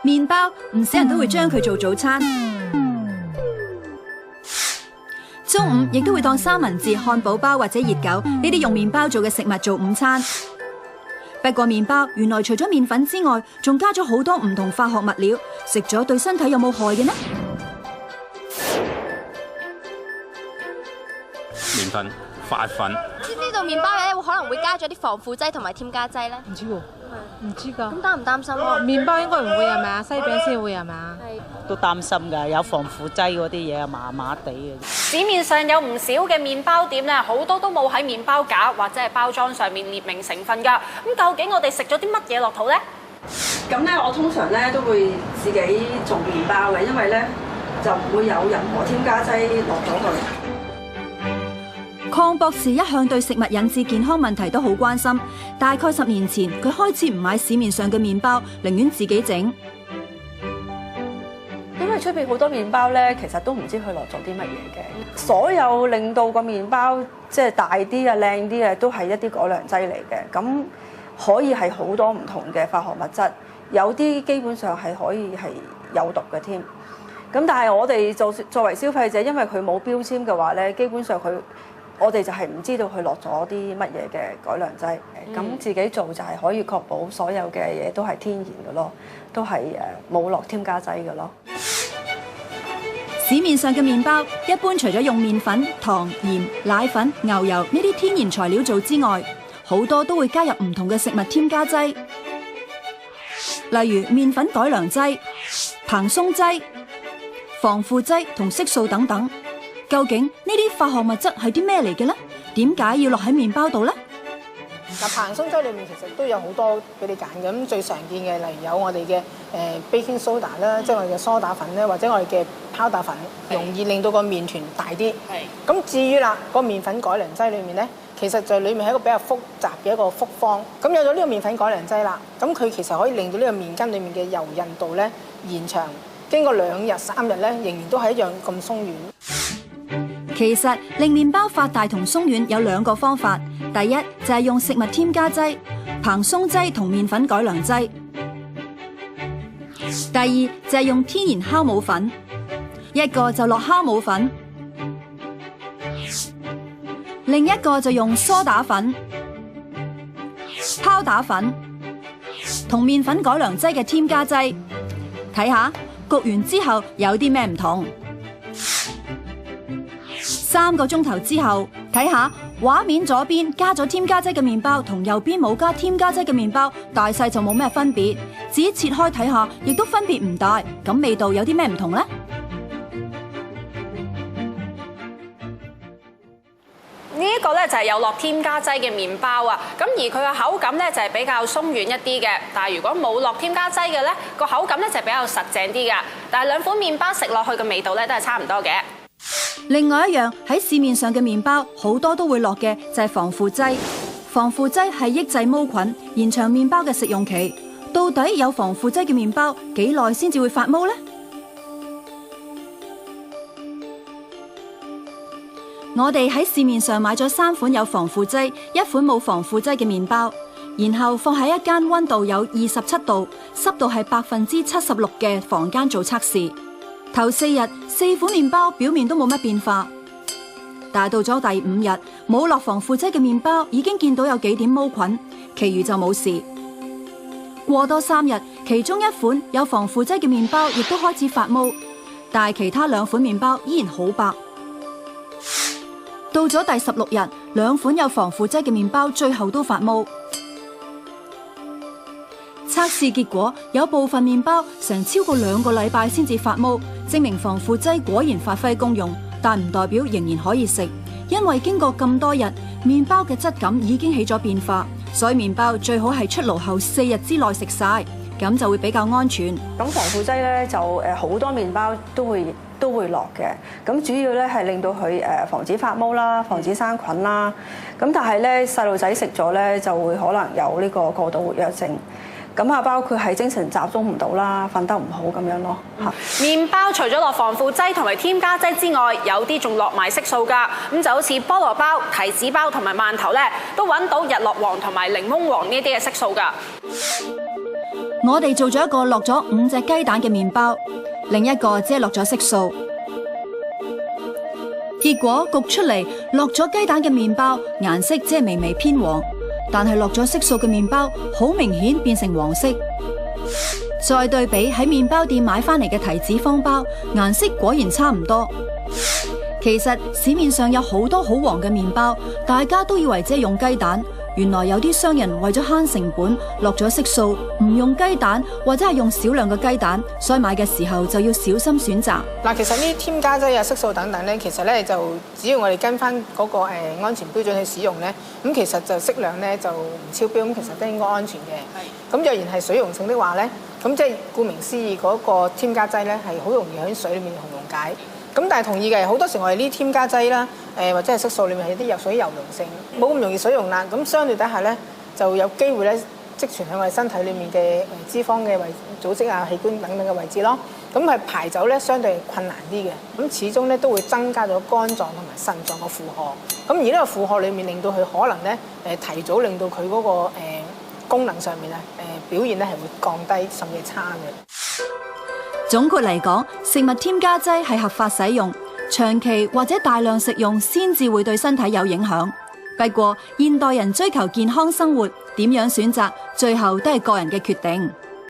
麵包唔少人都會將佢做早餐，中午亦都會當三文治、漢堡包或者熱狗呢啲用麵包做嘅食物做午餐。不過麵包原來除咗麵粉之外，仲加咗好多唔同化學物料，食咗對身體有冇害嘅呢？麵粉、發粉。知唔知道麵包咧可能會加咗啲防腐劑同埋添加劑咧？唔知喎，唔知㗎。咁擔唔擔心啊？麵包應該唔會係咪啊？西餅先會係咪啊？都擔心㗎，有防腐劑嗰啲嘢啊，麻麻地嘅。市面上有唔少嘅麵包店咧，好多都冇喺麵包架或者係包裝上面列明成分㗎。咁究竟我哋食咗啲乜嘢落肚呢？咁咧，我通常咧都會自己做麵包嘅，因為咧就唔會有任何添加劑落咗去。鄺博士一向對食物引致健康問題都好關心，大概10年前佢開始唔買市面上嘅麵包，寧願自己整。因為出邊好多麵包咧，其實都唔知佢落咗啲乜嘢嘅。所有令到個麵包即係大啲啊、靚啲嘅，都係一啲改良劑嚟嘅。咁可以係好多唔同嘅化學物質，有啲基本上係可以係有毒嘅添。咁但係我哋作為消費者，因為佢冇標籤嘅話咧，基本上我哋就係唔知道佢落咗啲乜嘢嘅改良劑。咁自己做就係可以確保所有嘅嘢都係天然嘅咯，都係冇落添加劑嘅咯。市面上嘅麵包一般除咗用麵粉、糖、鹽、奶粉、牛油呢啲天然材料做之外，好多都會加入唔同嘅食物添加劑，例如麵粉改良劑、蓬鬆劑、防腐劑同色素等等。究竟呢啲化學物質係啲咩嚟嘅呢？點解要落喺麵包度呢？嗱，蓬鬆劑裏面其實都有好多俾你揀嘅。咁最常見嘅，例如有我哋嘅baking soda 啦，即係我哋嘅梳打粉咧，或者我哋嘅泡打粉，容易令到個麵團大啲。係。咁至於啦，個麵粉改良劑裏面咧，其實就裡面係一個比較複雜嘅一個複方。咁有咗呢個麵粉改良劑啦，咁佢其實可以令到呢個麵筋裏面嘅柔韌度咧延長，經過2日3日咧，仍然都係一樣咁鬆軟。其實令麵包發大同鬆軟有2個方法，第一就係用食物添加劑、蓬鬆劑同麵粉改良劑；第二就係用天然酵母粉，一個就落酵母粉，另一個就用梳打粉、泡打粉同麵粉改良劑嘅添加劑。睇下焗完之後有啲咩唔同。3個鐘頭之後，睇下畫面左邊加咗添加劑嘅麵包同右邊冇加添加劑嘅麵包，大細就冇咩分別。自己切開睇下，亦都分別唔大。咁味道有啲咩唔同呢？呢一個咧就係有落添加劑嘅麵包啊，咁而佢嘅口感咧就係比較鬆軟一啲嘅。但係如果冇落添加劑嘅咧，個口感咧就比較實淨啲㗎。但係2款麵包食落去嘅味道咧都係差唔多嘅。另外一樣喺市面上嘅麵包好多都會落嘅就係防腐劑。防腐劑係抑制毛菌，延長麵包嘅食用期。到底有防腐劑嘅麵包幾耐先至會發毛呢？我哋喺市面上買咗3款有防腐劑、1款冇防腐劑嘅麵包，然後放喺一間溫度有27度、濕度係76%嘅房間做測試。頭4日4款麵包表面都冇乜變化，但係到咗第5日，冇落防腐劑嘅麵包已經見到有幾點毛菌，其餘就冇事。過多3日，其中1款有防腐劑嘅麵包亦都開始發毛，但係其他2款麵包依然好白。到咗第16日，2款有防腐劑嘅麵包最後都發毛。測試結果有部分麵包成超過2個禮拜先至發毛，證明防腐劑果然發揮功用，但唔代表仍然可以食，因為經過咁多日，麵包嘅質感已經起咗變化，所以麵包最好係出爐後4日之內食晒，咁就會比較安全。咁防腐劑咧就好多麵包都會落嘅，咁主要咧係令到佢防止發毛啦，防止生菌啦。咁但係咧細路仔食咗咧就會可能有呢個過度活躍症。咁啊，包括係精神集中唔到啦，瞓得唔好咁樣咯嚇。麵包除咗落防腐劑同埋添加劑之外，有啲仲落埋色素㗎。咁就好似菠蘿包、提子包同埋饅頭咧，都揾到日落黃同埋檸檬黃呢啲嘅色素㗎。我哋做咗一個落咗5隻雞蛋嘅麵包，另一個只係落咗色素。結果焗出嚟落咗雞蛋嘅麵包顏色只係微微偏黃，但係落咗色素嘅麵包好明顯變成黃色。再對比喺麵包店買翻嚟嘅提子方包，顏色果然差唔多。其實市面上有好多好黃嘅麵包，大家都以為只係用雞蛋，原來有啲商人為咗慳成本，落咗色素，唔用雞蛋或者係用少量嘅雞蛋，所以買嘅時候就要小心選擇。嗱，其實呢啲添加劑啊、色素等等咧，其實咧就只要我哋跟翻嗰個安全標準去使用咧，咁其實就適量咧就唔超標，咁其實都應該安全嘅。咁若然係水溶性的話咧，咁即係顧名思義嗰個添加劑咧係好容易喺水裡面溶解。咁但係同意嘅，好多時我哋呢啲添加劑啦，或者係色素裡面係啲屬於油溶性，冇咁容易水溶啦。咁相對底下咧，就有機會咧積存喺我哋身體裡面嘅脂肪嘅組織啊、器官等等嘅位置咯。咁係排走咧，相對係困難啲嘅。咁始終咧都會增加咗肝臟同埋腎臟嘅負荷。咁而呢個負荷裡面令到佢可能咧提早令到佢嗰個功能上面表現咧係會降低甚至差嘅。總括嚟講，食物添加劑係合法使用，長期或者大量食用先至會對身體有影響。不過現代人追求健康生活，點樣選擇，最後都係個人嘅決定。